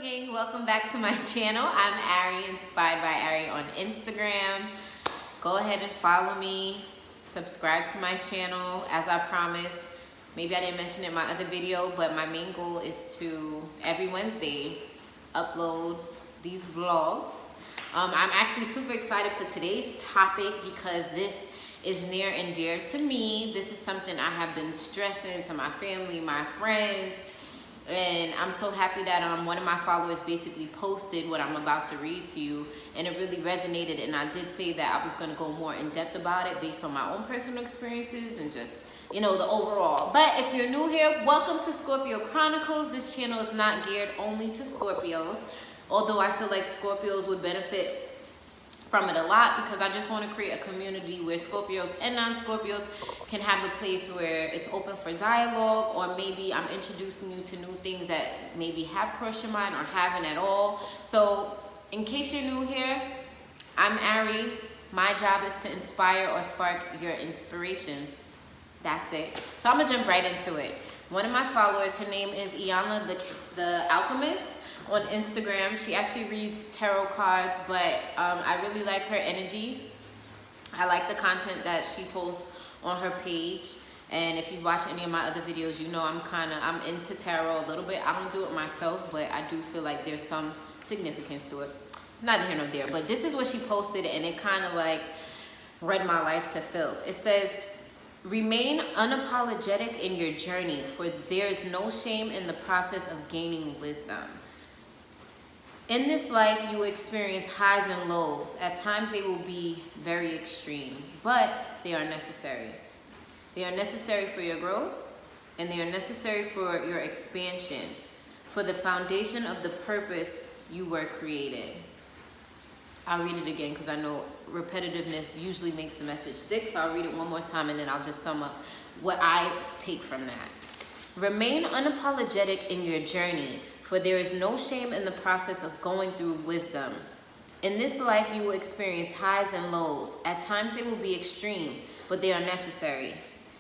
gang, welcome back to my channel. I'm Ari, inspired by Ari on Instagram. Go ahead and follow me, subscribe to my channel as I promised. Maybe I didn't mention it in my other video, but my main goal is to every Wednesday upload these vlogs. I'm actually super excited for today's topic because this is near and dear to me. This is something I have been stressing to my family, my friends, and I'm so happy that one of my followers basically posted what I'm about to read to you, and it really resonated. And I did say that I was going to go more in depth about it based on my own personal experiences and just, you know, the overall. But if you're new here, welcome to Scorpio Chronicles. This channel is not geared only to Scorpios, although I feel like Scorpios would benefit from it a lot, because I just want to create a community where Scorpios and non-Scorpios can have a place where it's open for dialogue, or maybe I'm introducing you to new things that maybe have crossed your mind or haven't at all. So in case you're new here, I'm Ari. My job is to inspire or spark your inspiration. That's it. So I'm gonna jump right into it. One of my followers, her name is Iana the Alchemist on Instagram. She actually reads tarot cards, but I really like her energy. I like the content that she posts on her page, and if you've watched any of my other videos, you know I'm into tarot a little bit. I don't do it myself, but I do feel like there's some significance to it. It's neither here nor there, but this is what she posted, and it kind of like read my life to filth. It says, "Remain unapologetic in your journey, for there is no shame in the process of gaining wisdom. In this life, you will experience highs and lows. At times, they will be very extreme, but they are necessary. They are necessary for your growth, and they are necessary for your expansion, for the foundation of the purpose you were created." I'll read it again because I know repetitiveness usually makes the message stick, so I'll read it one more time and then I'll just sum up what I take from that. "Remain unapologetic in your journey, for there is no shame in the process of going through wisdom. In this life, you will experience highs and lows. At times, they will be extreme, but they are necessary.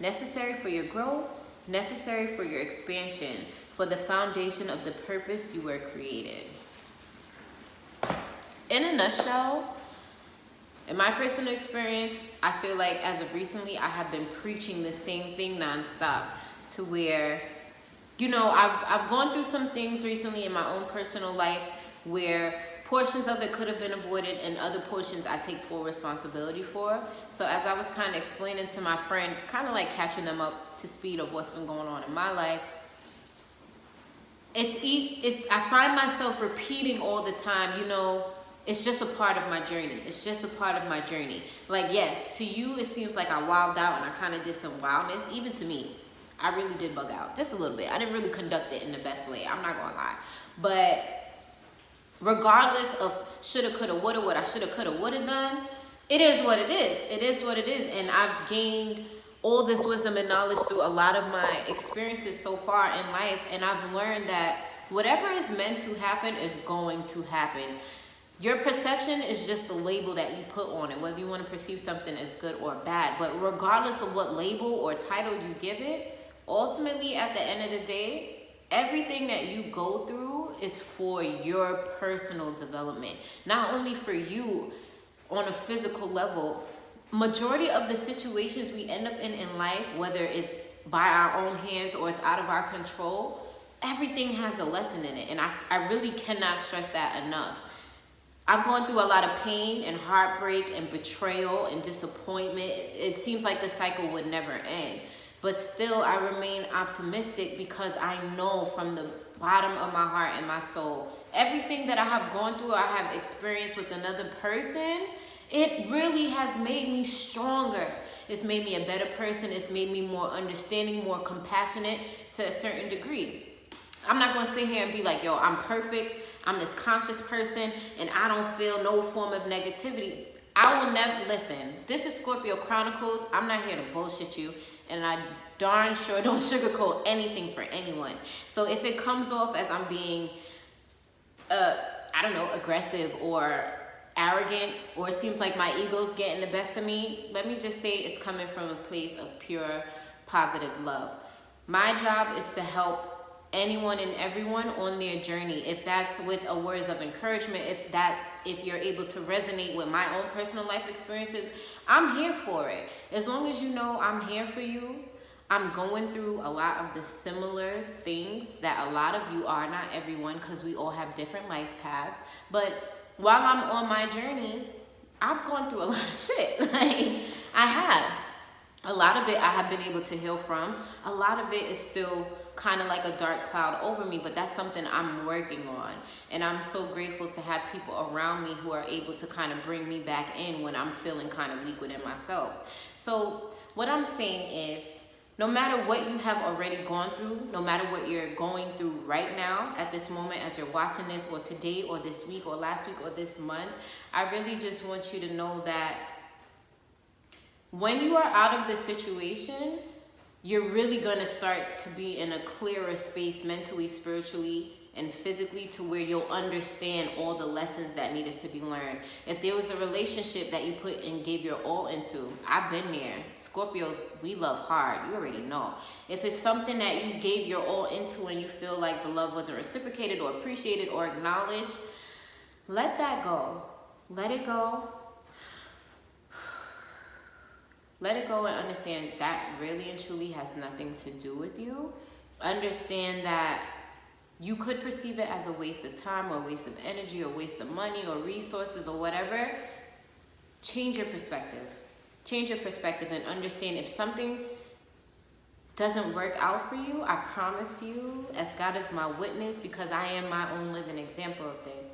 Necessary for your growth, necessary for your expansion, for the foundation of the purpose you were created." In a nutshell, in my personal experience, I feel like as of recently, I have been preaching the same thing nonstop, to where, you know, I've gone through some things recently in my own personal life where portions of it could have been avoided, and other portions I take full responsibility for. So as I was kind of explaining to my friend, kind of like catching them up to speed of what's been going on in my life, I find myself repeating all the time, you know, it's just a part of my journey. It's just a part of my journey. Like, yes, to you, it seems like I wilded out and I kind of did some wildness. Even to me, I really did bug out just a little bit. I didn't really conduct it in the best way. I'm not gonna lie. But regardless of shoulda, coulda, woulda, what I shoulda, coulda, woulda done, it is what it is. It is what it is. And I've gained all this wisdom and knowledge through a lot of my experiences so far in life. And I've learned that whatever is meant to happen is going to happen. Your perception is just the label that you put on it, whether you want to perceive something as good or bad. But regardless of what label or title you give it, ultimately, at the end of the day, everything that you go through is for your personal development. Not only for you on a physical level. Majority of the situations we end up in life, whether it's by our own hands or it's out of our control, everything has a lesson in it. And I really cannot stress that enough. I've gone through a lot of pain and heartbreak and betrayal and disappointment. It seems like the cycle would never end. But still, I remain optimistic because I know from the bottom of my heart and my soul, everything that I have gone through, I have experienced with another person, it really has made me stronger. It's made me a better person. It's made me more understanding, more compassionate to a certain degree. I'm not going to sit here and be like, yo, I'm perfect. I'm this conscious person and I don't feel no form of negativity. I will never, listen, this is Scorpio Chronicles. I'm not here to bullshit you, and I darn sure don't sugarcoat anything for anyone. So if it comes off as I'm being, I don't know, aggressive or arrogant, or it seems like my ego's getting the best of me, let me just say it's coming from a place of pure positive love. My job is to help anyone and everyone on their journey. If that's with a words of encouragement, if you're able to resonate with my own personal life experiences, I'm here for it. As long as you know I'm here for you. I'm going through a lot of the similar things that a lot of you are, not everyone, because we all have different life paths. But while I'm on my journey, I've gone through a lot of shit. Like, I have. A lot of it I have been able to heal from. A lot of it is still kind of like a dark cloud over me, but that's something I'm working on. And I'm so grateful to have people around me who are able to kind of bring me back in when I'm feeling kind of weak within myself. So what I'm saying is, no matter what you have already gone through, no matter what you're going through right now at this moment as you're watching this, or today or this week or last week or this month, I really just want you to know that when you are out of the situation, you're really going to start to be in a clearer space mentally, spiritually, and physically, to where you'll understand all the lessons that needed to be learned. If there was a relationship that you put and gave your all into, I've been there. Scorpios, we love hard. You already know. If it's something that you gave your all into and you feel like the love wasn't reciprocated or appreciated or acknowledged, let that go. Let it go. Let it go and understand that really and truly has nothing to do with you. Understand that you could perceive it as a waste of time or a waste of energy or waste of money or resources or whatever. Change your perspective. Change your perspective and understand if something doesn't work out for you, I promise you, as God is my witness, because I am my own living example of this,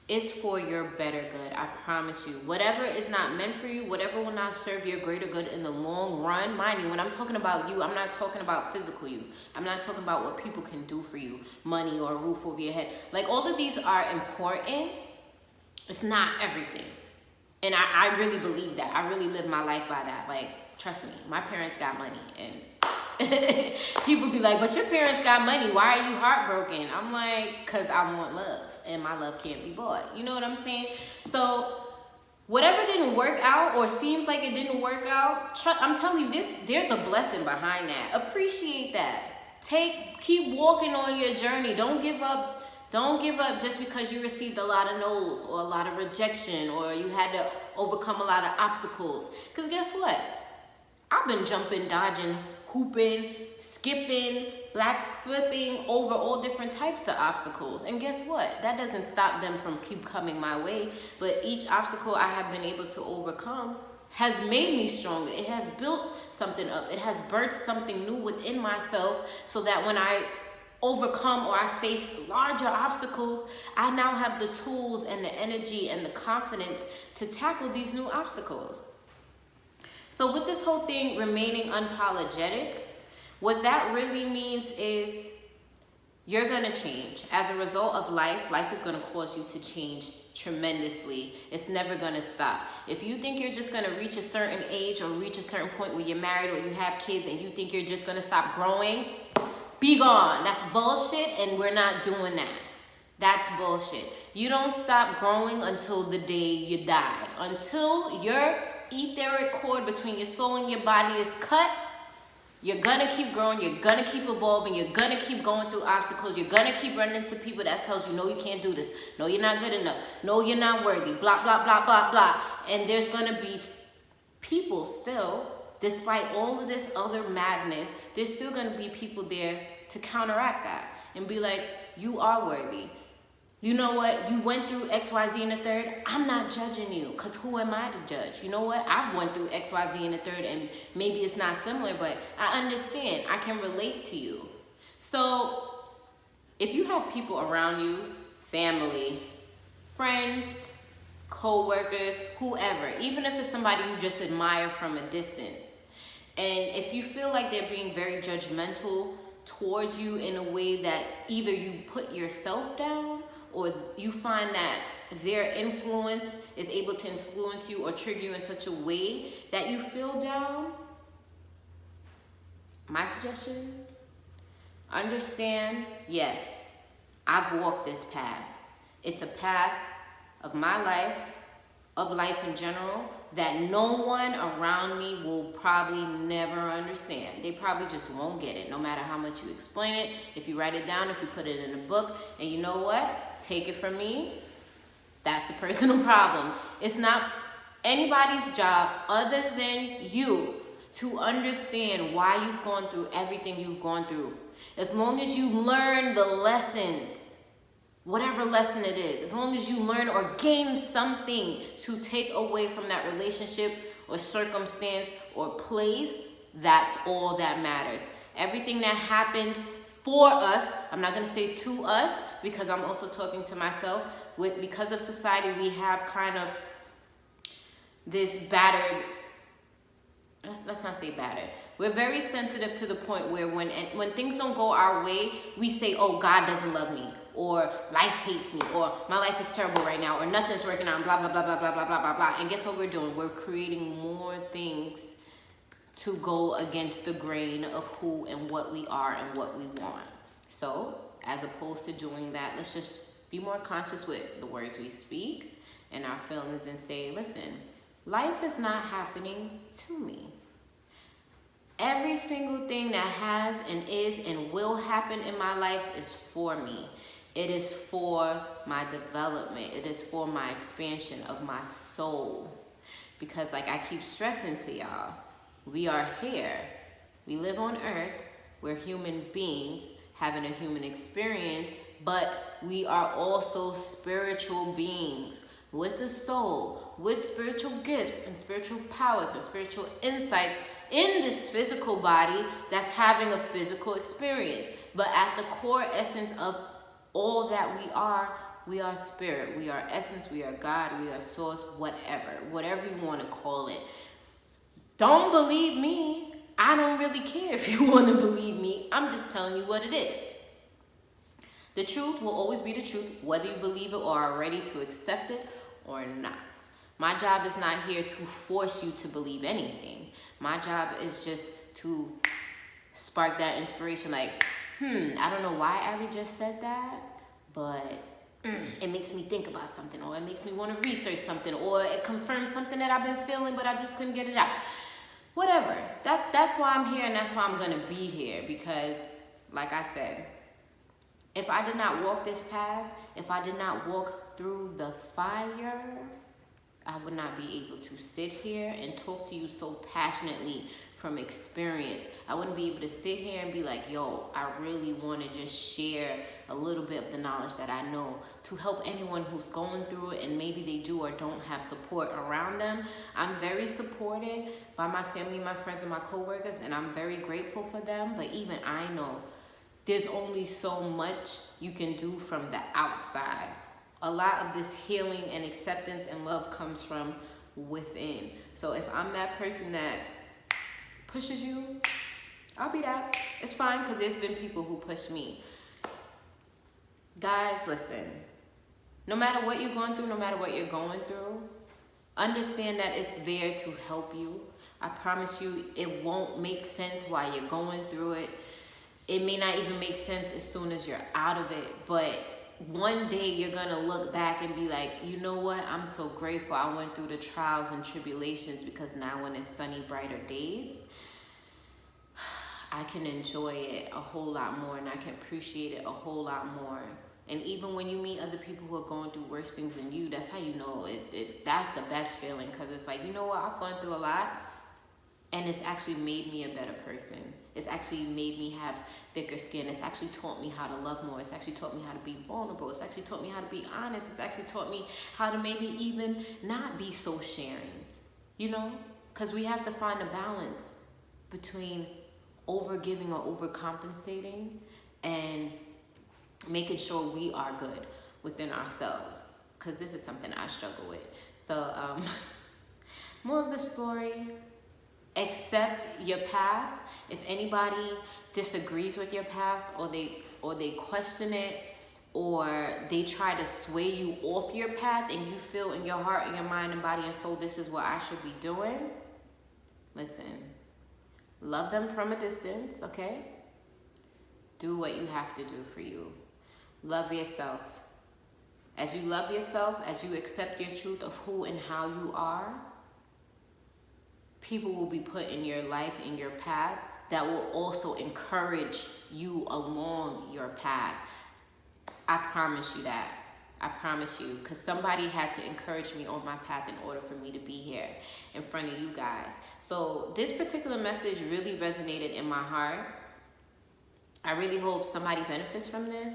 it's for your better good. I promise you. Whatever is not meant for you, whatever will not serve your greater good in the long run. Mind you, when I'm talking about you, I'm not talking about physical you. I'm not talking about what people can do for you. Money or a roof over your head. Like, all of these are important. It's not everything. And I really believe that. I really live my life by that. Like, trust me, my parents got money. And people be like, but your parents got money. Why are you heartbroken? I'm like, because I want love. And my love can't be bought. You know what I'm saying? So whatever didn't work out or seems like it didn't work out, I'm telling you, there's a blessing behind that. Appreciate that. Keep walking on your journey. Don't give up. Don't give up just because you received a lot of no's or a lot of rejection or you had to overcome a lot of obstacles. Because guess what? I've been jumping, dodging, hooping, skipping, black flipping over all different types of obstacles. And guess what? That doesn't stop them from keep coming my way. But each obstacle I have been able to overcome has made me stronger. It has built something up. It has birthed something new within myself, so that when I overcome or I face larger obstacles, I now have the tools and the energy and the confidence to tackle these new obstacles. So with this whole thing, remaining unapologetic, what that really means is you're going to change. As a result of life is going to cause you to change tremendously. It's never going to stop. If you think you're just going to reach a certain age or reach a certain point where you're married or you have kids and you think you're just going to stop growing, be gone. That's bullshit, and we're not doing that. That's bullshit. You don't stop growing until the day you die. Until your etheric cord between your soul and your body is cut, you're gonna keep growing, you're gonna keep evolving, you're gonna keep going through obstacles, you're gonna keep running into people that tells you, no, you can't do this, no, you're not good enough, no, you're not worthy, blah, blah, blah, blah, blah. And there's gonna be people still, despite all of this other madness, there's still gonna be people there to counteract that and be like, you are worthy. You know what? You went through X, Y, Z, and the third. I'm not judging you, because who am I to judge? You know what? I've went through X, Y, Z, and the third, and maybe it's not similar, but I understand. I can relate to you. So if you have people around you, family, friends, co-workers, whoever, even if it's somebody you just admire from a distance, and if you feel like they're being very judgmental towards you in a way that either you put yourself down or you find that their influence is able to influence you or trigger you in such a way that you feel down, my suggestion, understand, yes, I've walked this path. It's a path of my life of life in general that no one around me will probably never understand. They probably just won't get it, no matter how much you explain it. If you write it down, if you put it in a book, and you know what? Take it from me, that's a personal problem. It's not anybody's job other than you to understand why you've gone through everything you've gone through. As long as you learn the lessons, whatever lesson it is, as long as you learn or gain something to take away from that relationship or circumstance or place, that's all that matters. Everything that happens for us, I'm not gonna say to us, because I'm also talking to myself, because of society, we have kind of this battered, let's not say battered. We're very sensitive to the point where when things don't go our way, we say, oh, God doesn't love me, or life hates me, or my life is terrible right now, or nothing's working out, blah, blah, blah, blah, blah, blah, blah, blah, blah. And guess what we're doing? We're creating more things to go against the grain of who and what we are and what we want. So, as opposed to doing that, let's just be more conscious with the words we speak and our feelings and say, listen, life is not happening to me. Every single thing that has and is and will happen in my life is for me. It is for my development. It is for my expansion of my soul. Because like I keep stressing to y'all, we are here. We live on earth. We're human beings having a human experience, but we are also spiritual beings with a soul, with spiritual gifts and spiritual powers or spiritual insights in this physical body that's having a physical experience. But at the core essence of all that we are spirit, we are essence, we are God, we are source, whatever you want to call it. Don't believe me. I don't really care if you want to believe me. I'm just telling you what it is. The truth will always be the truth, whether you believe it or are ready to accept it or not. My job is not here to force you to believe anything. My job is just to spark that inspiration like, I don't know why Ari just said that, but it makes me think about something, or it makes me want to research something, or it confirms something that I've been feeling but I just couldn't get it out. Whatever. That's why I'm here, and that's why I'm going to be here, because like I said, if I did not walk this path, if I did not walk through the fire, I would not be able to sit here and talk to you so passionately from experience. I wouldn't be able to sit here and be like, yo, I really want to just share a little bit of the knowledge that I know to help anyone who's going through it and maybe they do or don't have support around them. I'm very supported by my family, my friends, and my coworkers, and I'm very grateful for them. But even I know there's only so much you can do from the outside. A lot of this healing and acceptance and love comes from within. So if I'm that person that pushes you, I'll be that. It's fine, because there's been people who push me. Guys, listen. No matter what you're going through, no matter what you're going through, understand that it's there to help you. I promise you, it won't make sense while you're going through it. It may not even make sense as soon as you're out of it, but one day you're gonna look back and be like, you know what, I'm so grateful I went through the trials and tribulations, because now when it's sunny, brighter days, I can enjoy it a whole lot more, and I can appreciate it a whole lot more. And even when you meet other people who are going through worse things than you, that's how you know that's the best feeling, because it's like, you know what, I've gone through a lot, and it's actually made me a better person. It's actually made me have thicker skin. It's actually taught me how to love more. It's actually taught me how to be vulnerable. It's actually taught me how to be honest. It's actually taught me how to maybe even not be so sharing, you know? Because we have to find a balance between overgiving or overcompensating and making sure we are good within ourselves. Because this is something I struggle with. So, more of the story, accept your path. If anybody disagrees with your path, or they question it, or they try to sway you off your path, and you feel in your heart and your mind and body and soul, this is what I should be doing, listen, love them from a distance, okay? Do what you have to do for you. Love yourself. As you love yourself, as you accept your truth of who and how you are, people will be put in your life, in your path, that will also encourage you along your path. I promise you that. I promise you, because somebody had to encourage me on my path in order for me to be here in front of you guys. So this particular message really resonated in my heart. I really hope somebody benefits from this.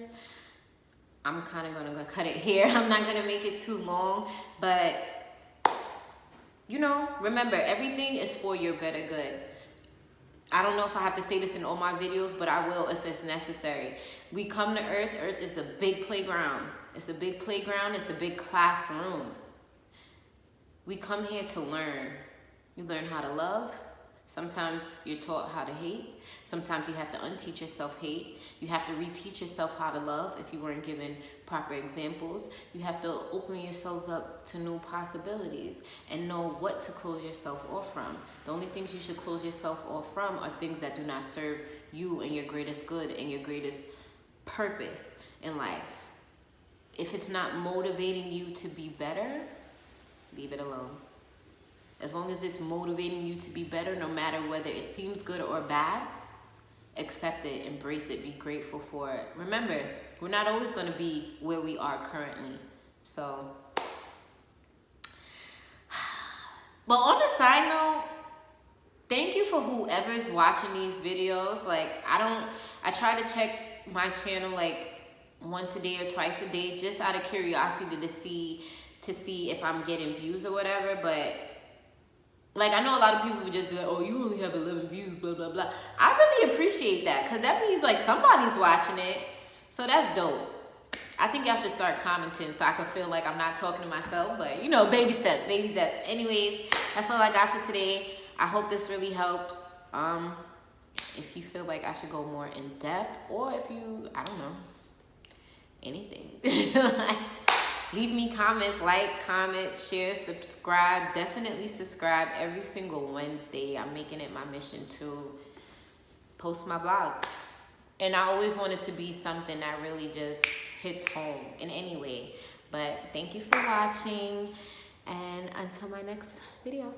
I'm kind of going to cut it here. I'm not going to make it too long, but you know, remember, everything is for your better good. I don't know if I have to say this in all my videos, but I will if it's necessary. We come to Earth. Earth is a big playground. It's a big playground. It's a big classroom. We come here to learn. You learn how to love. Sometimes you're taught how to hate. Sometimes you have to unteach yourself hate. You have to reteach yourself how to love if you weren't given proper examples. You have to open yourselves up to new possibilities and know what to close yourself off from. The only things you should close yourself off from are things that do not serve you and your greatest good and your greatest purpose in life. If it's not motivating you to be better, leave it alone. As long as it's motivating you to be better, no matter whether it seems good or bad, accept it, embrace it, be grateful for it. Remember, we're not always going to be where we are currently. So, but on a side note, thank you for whoever's watching these videos. Like, I try to check my channel like once a day or twice a day, just out of curiosity to see if I'm getting views or whatever. But like, I know a lot of people would just be like, oh, you only have 11 views, blah, blah, blah. I really appreciate that, because that means, like, somebody's watching it. So that's dope. I think y'all should start commenting so I can feel like I'm not talking to myself. But, you know, baby steps, baby steps. Anyways, that's all I got for today. I hope this really helps. If you feel like I should go more in depth, or if you, I don't know, anything. Leave me comments, like, comment, share, subscribe. Definitely subscribe every single Wednesday. I'm making it my mission to post my vlogs. And I always want it to be something that really just hits home in any way. But thank you for watching. And until my next video.